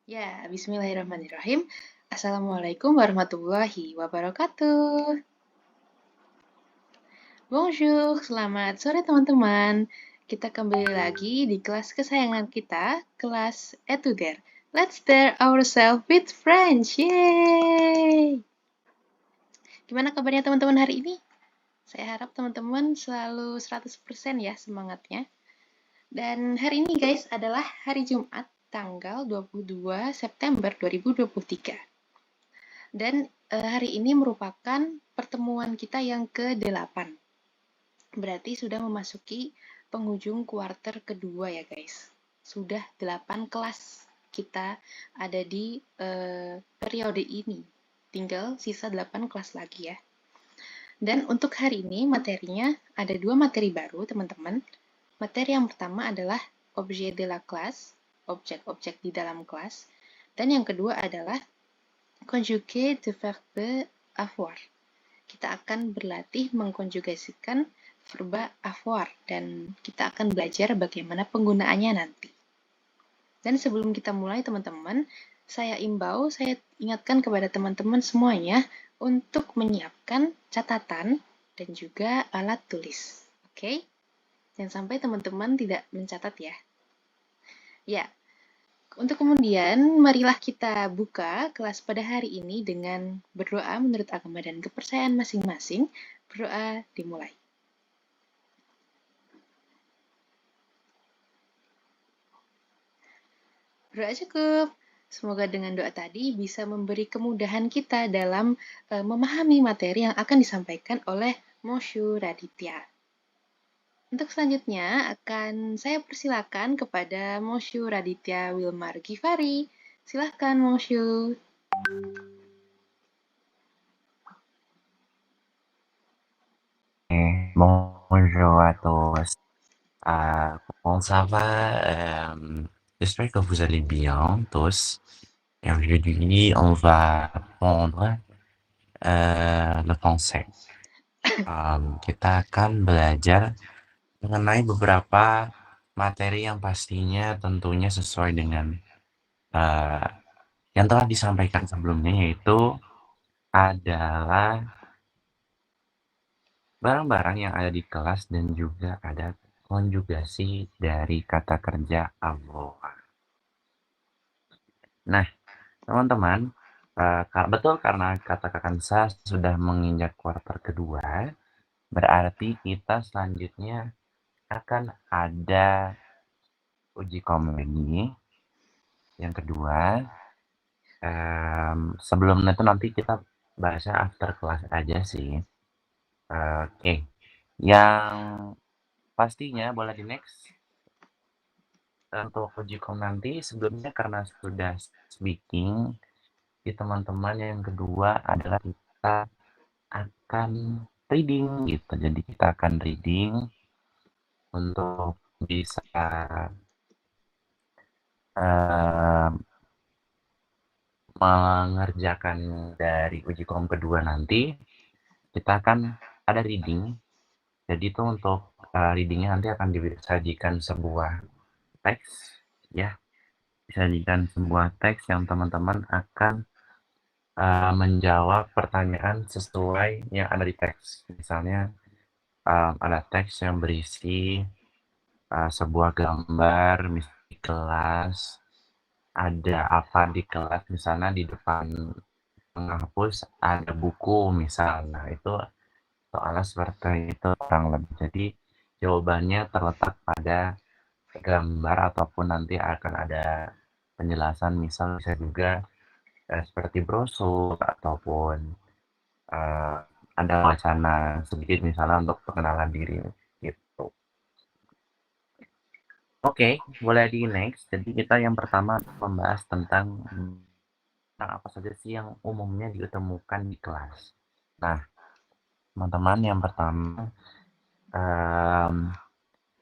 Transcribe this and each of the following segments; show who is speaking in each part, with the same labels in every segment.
Speaker 1: Ya, bismillahirrahmanirrahim. Assalamualaikum warahmatullahi wabarakatuh. Bonjour, selamat sore teman-teman. Kita kembali lagi di kelas kesayangan kita, kelas Etuder. Let's dare ourselves with French. Yeay! Gimana kabarnya teman-teman hari ini? Saya harap teman-teman selalu 100% ya semangatnya. Dan hari ini guys adalah hari Jumat, tanggal 22 September 2023. Dan hari ini merupakan pertemuan kita yang ke-8. Berarti sudah memasuki penghujung kuarter kedua ya guys. Sudah 8 kelas kita ada di periode ini. Tinggal sisa 8 kelas lagi ya. Dan untuk hari ini materinya ada 2 materi baru teman-teman. Materi yang pertama adalah objet de la classe, objek-objek di dalam kelas. Dan yang kedua adalah conjuguer de verbe avoir. Kita akan berlatih mengkonjugasikan verba avoir dan kita akan belajar bagaimana penggunaannya nanti. Dan sebelum kita mulai teman-teman, saya ingatkan kepada teman-teman semuanya untuk menyiapkan catatan dan juga alat tulis. Oke? Jangan sampai teman-teman tidak mencatat ya. Ya, untuk kemudian, marilah kita buka kelas pada hari ini dengan berdoa menurut agama dan kepercayaan masing-masing. Berdoa dimulai. Berdoa cukup. Semoga dengan doa tadi bisa memberi kemudahan kita dalam memahami materi yang akan disampaikan oleh Moshu Raditya. Untuk selanjutnya akan saya persilakan kepada Moshu Raditya Wilmar Givari. Silahkan Moshu.
Speaker 2: Bonjour à tous. Comment ça va? J'espère que vous allez bien tous. Et aujourd'hui, on va apprendre le français. Kita akan belajar mengenai beberapa materi yang pastinya tentunya sesuai dengan yang telah disampaikan sebelumnya, yaitu adalah barang-barang yang ada di kelas dan juga ada konjugasi dari kata kerja avoir. Nah, teman-teman, betul karena kata Kakansa sudah menginjak kuarter kedua, berarti kita selanjutnya akan ada uji komedi yang kedua. Sebelum itu nanti kita bahasnya after kelas aja sih. Oke. Yang pastinya boleh di next. Untuk uji kom nanti sebelumnya karena sudah speaking, di teman-teman yang kedua adalah kita akan reading gitu. Jadi kita akan reading untuk bisa mengerjakan dari uji kom kedua nanti. Kita akan ada reading. Jadi itu untuk readingnya nanti akan disajikan sebuah teks ya. Disajikan sebuah teks yang teman-teman akan menjawab pertanyaan sesuai yang ada di teks. Misalnya ada teks yang berisi sebuah gambar misalnya di kelas, ada apa di kelas, misalnya di depan penghapus ada buku misalnya. Itu soalnya seperti itu kurang lebih. Jadi jawabannya terletak pada gambar ataupun nanti akan ada penjelasan, misal bisa juga seperti brosur ataupun ada wacana sedikit misalnya untuk perkenalan diri gitu. Oke, boleh di next. Jadi kita yang pertama membahas tentang apa saja sih yang umumnya ditemukan di kelas. Nah, teman-teman, yang pertama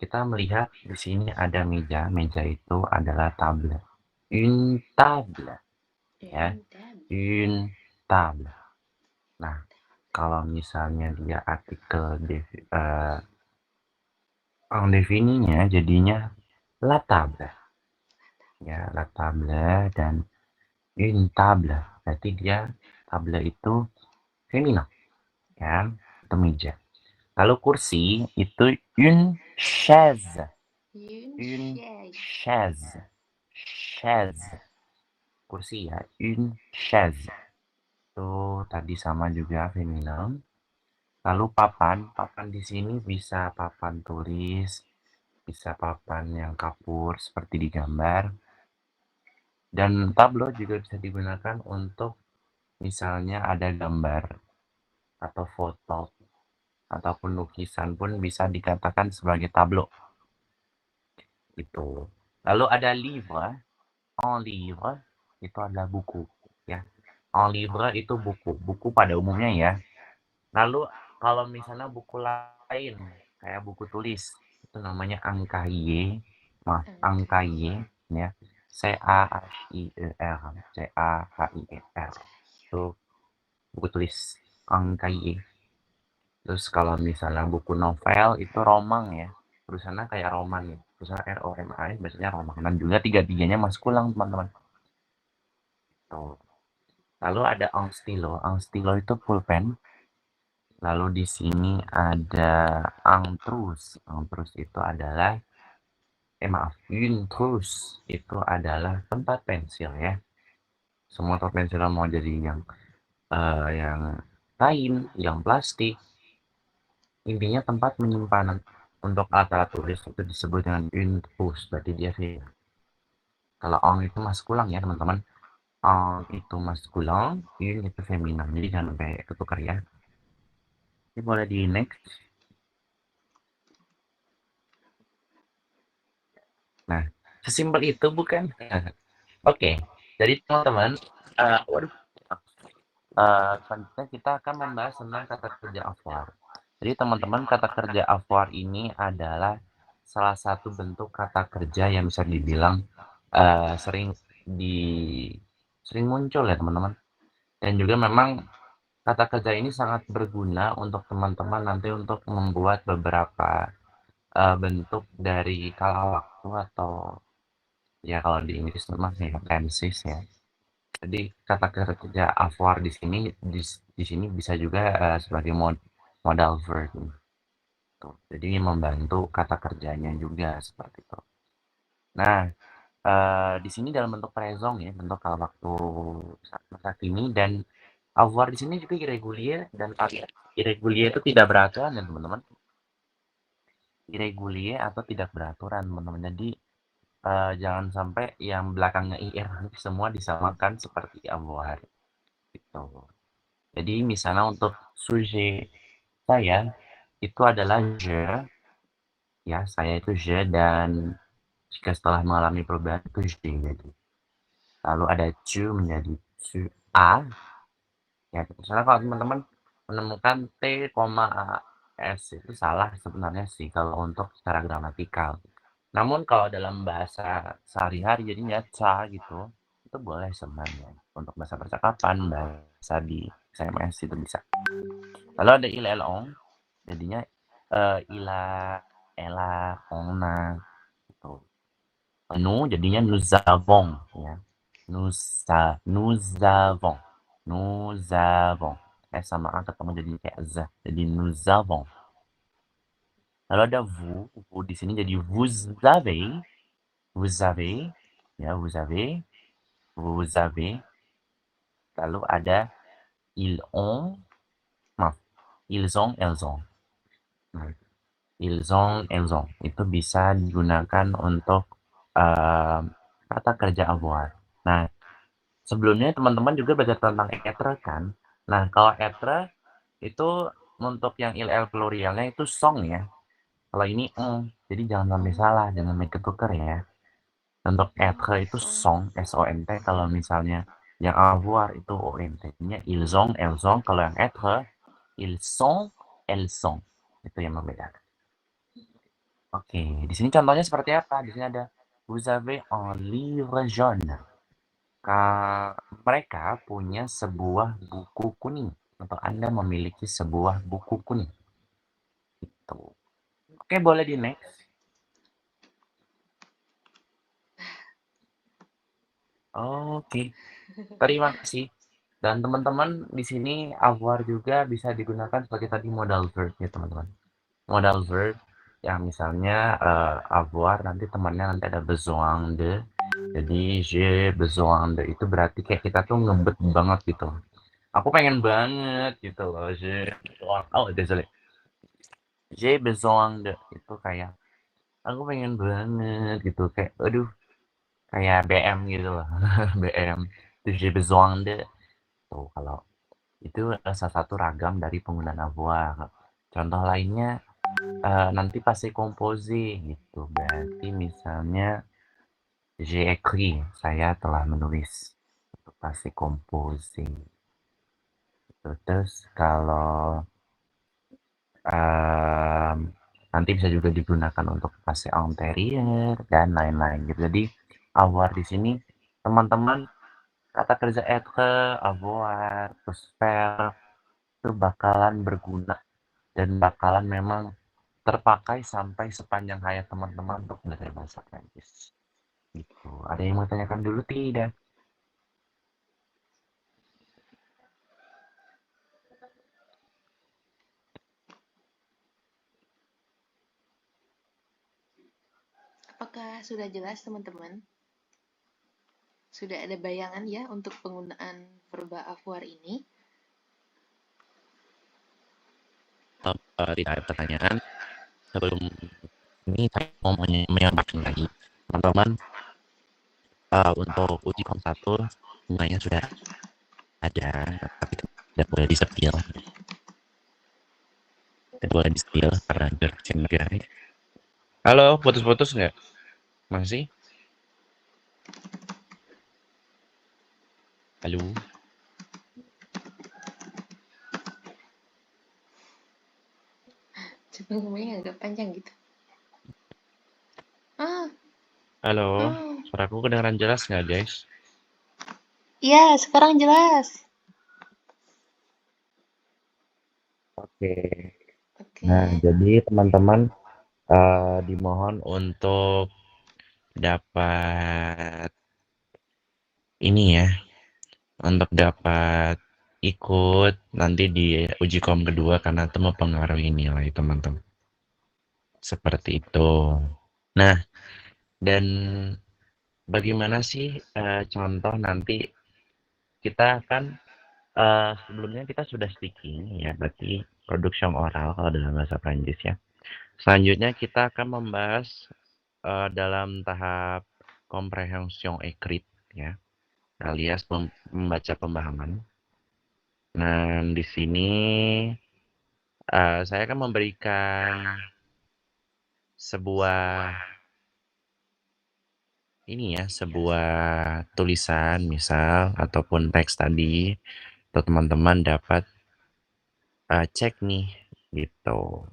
Speaker 2: kita melihat di sini ada meja. Meja itu adalah table. Une table. Ya, une table. Nah, kalau misalnya dia artikel defininya jadinya la table. Ya, la table, dan Une table. Berarti dia table itu feminin, ya, itu meja. Lalu kursi itu une chaise.
Speaker 1: Une
Speaker 2: Une
Speaker 1: chaise.
Speaker 2: chaise. Chaise. Kursi ya, une chaise. Itu tadi sama juga feminin. Lalu papan, papan di sini bisa papan tulis, bisa papan yang kapur seperti di gambar. Dan tableau juga bisa digunakan untuk misalnya ada gambar atau foto ataupun lukisan pun bisa dikatakan sebagai tableau itu. Lalu ada livre, en livre itu adalah buku ya. En livre itu buku, buku pada umumnya ya. Lalu kalau misalnya buku lain kayak buku tulis itu namanya un cahier, maaf
Speaker 1: Un
Speaker 2: un cahier
Speaker 1: cahier.
Speaker 2: ya. CAHIER, CAHIER. Itu buku tulis un cahier. Terus kalau misalnya buku novel itu romang ya, tulisannya kayak roman ya, tulisannya ROMAN, biasanya romang. Dan juga tiga-tiganya masuk ulang teman-teman. Tuh. Lalu ada ang stilo itu pulpen. Lalu di sini ada ang trus itu adalah, maaf, une itu adalah tempat pensil ya. Semua tempat pensil mau jadi yang kain, yang plastik, intinya tempat penyimpanan untuk alat-alat tulis itu disebut dengan une trousse, berarti dia feminin. Kalau ang itu maskulang ya teman-teman. Ang itu maskulang, une itu feminin. Jadi jangan sampai ketukar ya. Ini boleh di next. Nah, sesimpel itu bukan? Oke, jadi teman-teman, waduh, selanjutnya kita akan membahas tentang kata kerja avoir. Jadi teman-teman, kata kerja avoir ini adalah salah satu bentuk kata kerja yang bisa dibilang sering di sering muncul ya teman-teman. Dan juga memang kata kerja ini sangat berguna untuk teman-teman nanti untuk membuat beberapa bentuk dari kala waktu atau ya kalau di Inggris namanya ya tenses ya. Jadi kata kerja avoir di sini bisa juga sebagai modal verb. Tuh. Jadi membantu kata kerjanya juga seperti itu. Nah, di sini dalam bentuk présent ya, bentuk kala waktu masa kini dan avoir di sini juga irregulier dan irregulier itu tidak beraturan ya teman-teman. Irregulier atau tidak beraturan teman-teman. Jadi jangan sampai yang belakangnya ir semua disamakan seperti avoir gitu. Jadi misalnya untuk sujet saya itu adalah je, ya saya itu je dan jika setelah mengalami perubahan itu je jadi. Lalu ada tu menjadi tu a, ya misalnya kalau teman-teman menemukan t, a, s itu salah sebenarnya sih kalau untuk secara gramatikal. Namun kalau dalam bahasa sehari-hari jadinya ca gitu, itu boleh sebenarnya. Untuk bahasa percakapan, bahasa di SMS itu bisa. Lalu ada il, elle, on, jadinya ila, ella, ona, gitu. Nous jadinya nous avons, ya. Nous avons, nous avons. Sama A ketemu jadi kayak z, jadi nous avons. Lalu ada vous di sini jadi vous avez, ya vous avez. Lalu ada ils ont, maaf, ils ont, elles ont. Nah, ils ont, elles ont. Itu bisa digunakan untuk kata kerja avoir. Nah, sebelumnya teman-teman juga belajar tentang être kan. Nah, kalau être itu untuk yang il el plurialnya itu song ya. Kalau ini jadi jangan sampai
Speaker 1: Oh,
Speaker 2: salah, jangan sampai ketuker ya. Untuk être itu
Speaker 1: song.
Speaker 2: song, S-O-N-T, kalau misalnya yang avoir itu O-N-T-nya ils ont, elles ont, kalau yang être ils sont, elles sont. Itu yang membedakan. Oke, di sini contohnya seperti apa? Di sini ada vous avez un livre jaune. Mereka punya sebuah buku kuning. Atau Anda memiliki sebuah buku kuning. Itu. Oke, boleh di next. Oke, terima kasih. Dan teman-teman di sini avoir juga bisa digunakan sebagai tadi modal verb ya teman-teman. Modal verb yang misalnya avoir nanti temannya nanti ada besoin de. Jadi j'ai besoin de itu berarti kayak kita tuh ngebet banget gitu. Aku pengen banget gitu loh. Oh désolé. J'ai besoin de itu kayak aku pengen banget gitu kayak aduh kayak BM gitu loh. BM. Itu j'ai besoin de. Tuh kalau itu salah satu ragam dari penggunaan avoir. Contoh lainnya nanti passé composé gitu. Berarti misalnya j'ai écrit, saya telah menulis. Untuk passé composé. Gitu. Terus kalau em, nanti bisa juga digunakan untuk passé antérieur dan lain-lain gitu. Jadi avoir di sini teman-teman kata kerja être, avoir, terus faire itu bakalan berguna dan bakalan memang terpakai sampai sepanjang hayat teman-teman untuk belajar bahasa Prancis. Gitu. Ada yang mau tanyakan dulu tidak?
Speaker 1: Apakah sudah jelas teman-teman? Sudah ada bayangan ya untuk penggunaan verba avoir ini?
Speaker 2: Tidak ada pertanyaan. Sebelum ini saya mau menyampaikan lagi. Teman-teman, untuk uji kom 1 semuanya sudah ada, tapi tidak boleh di-spill. Tidak boleh di-spill karena berkecil guys. Halo, putus-putus nggak? Masih? Halo?
Speaker 1: Coba ngomongnya agak panjang gitu. Ah,
Speaker 2: Halo?
Speaker 1: ah.
Speaker 2: Suaraku kedengaran jelas nggak guys?
Speaker 1: Iya, sekarang jelas.
Speaker 2: Oke.
Speaker 1: Oke.
Speaker 2: Nah, jadi teman-teman dimohon untuk dapat ini ya, untuk dapat ikut nanti di uji kom kedua karena itu mempengaruhi nilai teman-teman. Seperti itu. Nah, dan bagaimana sih contoh nanti kita kan sebelumnya kita sudah speaking ya, berarti production oral kalau dalam bahasa Prancis ya. Selanjutnya kita akan membahas dalam tahap comprehension écrite ya, alias membaca pemahaman. Nah, di sini saya akan memberikan sebuah ini ya, sebuah tulisan misal ataupun teks tadi, untuk teman-teman dapat cek nih gitu.